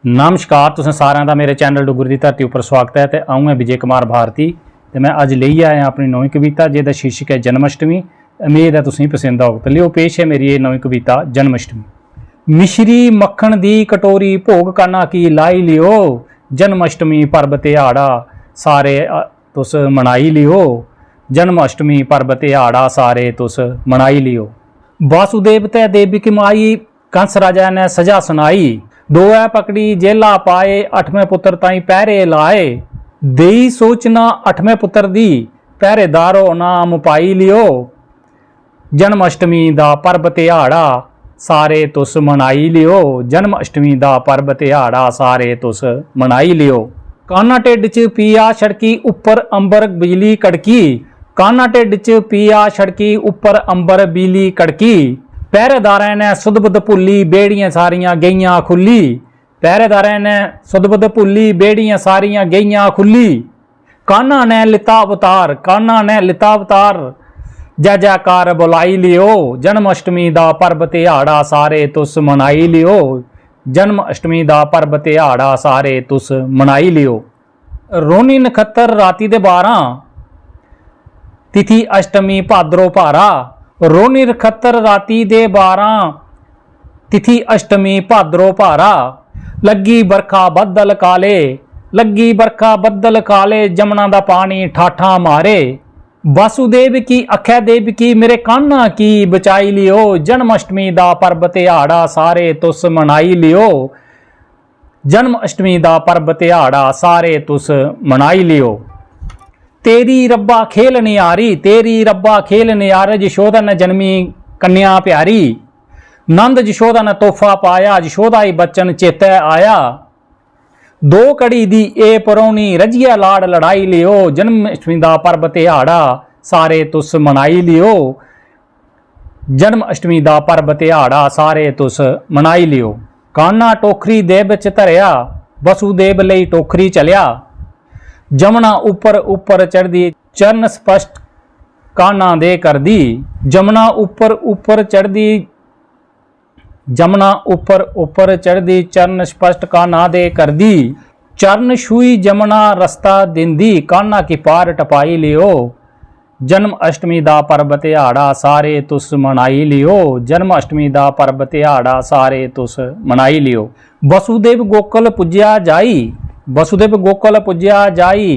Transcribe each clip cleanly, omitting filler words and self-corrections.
नमस्कार, तुसें सारें दा मेरे चैनल डुग्गर दी धरती उपर स्वागत है। तो अऊँ है विजय कुमार भारती ते मैं अज लेइयै आया अपनी नवीं कविता जिहदा शीर्षक है जन्माष्टमी। उम्मीद है तुसें पसंद आग। तो लियो पेश है मेरी ये नवीं कविता जन्माष्टमी। मिश्री मक्खन दी कटोरी भोग काना की लाई लियो, जन्माष्टमी पर्व ध्याड़ा सारे तुस मनाई लियो। जन्माष्टमी पर्व ध्याड़ा सारे तुस मनाई लियो। वासुदेव ते देवी की माई कंस राजा ने सजा सुनाई, दोए पकड़ी जेला पाए, अठवें पुत्र ताई पहरे लाए। देई सोचना अठवें पुत्र दी, पहरेदारो नाम पाई लियो। जन्माष्टमी दा पर्व ध्याड़ा सारे तुस मनाई लियो। जन्माष्टमी दा पर्व ध्याड़ा सारे तुस मनाई लियो। काना ढिड च पिया छड़की उपर अंबर बिजली कड़की, काना ढिड च पिया छड़की उपर अंबर बिजली कड़की। पहरेदारें ने सुध बुध भुली, बेड़ियां सारियां गईयां खुली। पहरेदारें ने सुध बुध भुली, बेड़ियां सारियां गईयां खुली। कान्हा ने लिता अवतार, कान्हा ने लिता अवतार, जय जयकार बुलाई लियो। जन्माष्टमी दा पर्व ध्याड़ा सारे तुस मनाई लियो। जन्माष्टमी दा पर्व ध्याड़ा सारे तुस मनाई लियो। रोनी नखत्तर राती दे 12, तिथि अष्टमी भाद्रो भारा। रोनी नखत्तर राती दे 12, तिथि अष्टमी भाद्रो भारा। लगी बरखा बदल काले, लगी बरखा बदल काले, जमुना दा पानी ठाठा मारे। वासुदेव की अखै देव की, मेरे कान्हा की बचाई लियो। जन्माष्टमी दा पर्व ध्याड़ा सारे तुस मनाई लियो। जन्माष्टमी दा पर्व ध्याड़ा सारे तुस मनाई लियो। तेरी रब्बा खेल नियारी, तेरी रब्बा खेल नियारे, यशोदा ने जन्मी कन्या प्यारी। नंद यशोदा ने तोहफा पाया, यशोदा ही बच्चन चेते आया। दो कड़ी दी ए परौनी, रजिया लाड़ लड़ाई लियो। जन्माष्टमी दा पर्व ध्याड़ा सारे तुस मनाई लियो। जन्माष्टमी दा पर्व ध्याड़ा सारे तुस मनाई लियो। कान्हा टोखरी दे विच धरिया, वसुदेव लई टोखरी चलिया। जमुना उपर उपर चढ़दी, चरण स्पष्ट कान्हा दे कर दी। जमुना उपर उपर चढ़दी, जमुना उपर उपर चढ़दी, चरण स्पष्ट कान्हा दे कर दी। चरण छुई जमुना रस्ता दिंदी, कान्हा की पार टपाई लियो। जन्माष्टमी दा पर्व ध्याड़ा सारे तुस मनाई लियो। जन्माष्टमी दा पर्व ध्याड़ा सारे तुस मनाई लियो। वसुदेव गोकुल पुज्या जाई, वसुदेव गोकुल पुज्या जाई,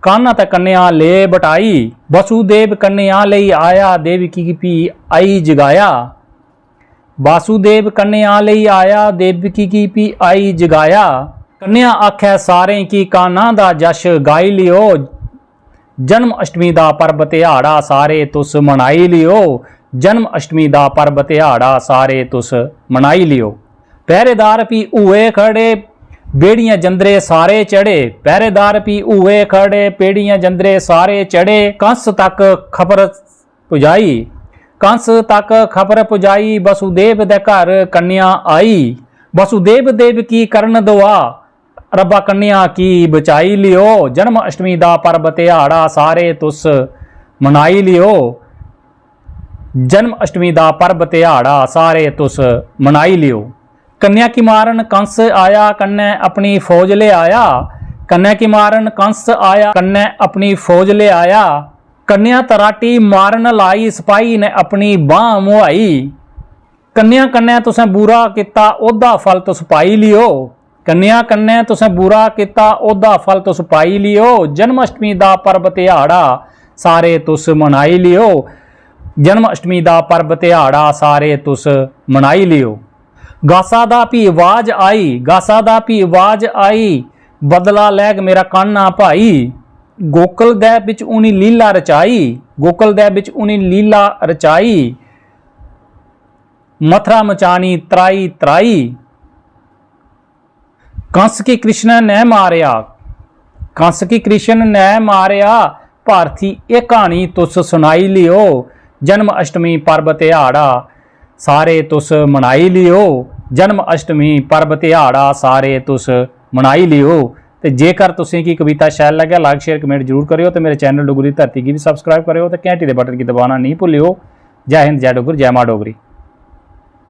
कान्हा ते कन्या ले बटाई। वसुदेव कन्या लई आया, देवकी की पी आई जगाया। वासुदेव कन्या लई आया, देवकी की पी आई जगाया। कन्या आखे सारें की, कान्हा दा जश गाई लियो। जन्माष्टमी दा पर्व ध्याड़ा सारे तुस मनाई लियो। जन्माष्टमी दा पर्व ध्याड़ा सारे तुस मनाई लियो। पहरेदार भी हुए खड़े, बेड़ियां जंदरे सारे चढ़े। पहरेदार भी हुए खड़े, बेड़ियां जंदरे सारे चढ़े। कंस तक खबर पुजाई, कंस तक खबर पुजाई, वसुदेव दे घर कन्या आई। वसुदेव देव की करन दुआ, रब्बा कन्या की बचाई लियो। जन्माष्टमी दा पर्व ध्याड़ा सारे तुस मनाई लियो। जन्माष्टमी दा पर्व ध्याड़ा सारे तुस मनाई लियो। कन्या की मारन कंस आया, कन्या अपनी फौज ले आया। कन्या की मारन कंस आया, कन्या अपनी फौज ले आया। कन्या तराटी मारन लाई, सिपाही ने अपनी बांह मुहाई। कन्या कन्या तुसें बुरा किता, ओदा फल तुस पाई लियो। कन्या कन्या तुसें बुरा किता, ओदा फल तुस पाई लियो। जन्माष्टमी दा पर्व ध्याड़ा सारे तुस मनाई लियो। जन्माष्टमी दा पर्व ध्याड़ा सारे तुस मनाई लियो। गासा दा भी आवाज आई, गासा दा भी आवाज आई, बदला लैग मेरा कान्हा भाई। गोकुल दे विच उनी लीला रचाई, गोकुल दे विच उनी लीला रचाई। मथुरा मचानी त्राई त्राई, कंस की कृष्ण ने मारिया, कंस की कृष्ण ने मारिया। भारती ये कहानी तुस सुनाई लियो। जन्माष्टमी पर्व ध्याड़ा सारे तुस मनाई लियो। जन्माष्टमी पर्व ध्याड़ा सारे तुस मनाई लियो। तो जेकर तुसें की कविता शैल लगे, लाइक शेयर कमेंट जरूर करियो। तो मेरे चैनल डुगरी धरती की भी सबसक्राइब करियो। तो घंटी के बटन की दबाना नहीं भूलियो। जय हिंद, जय डुगर, जय मां डोगरी।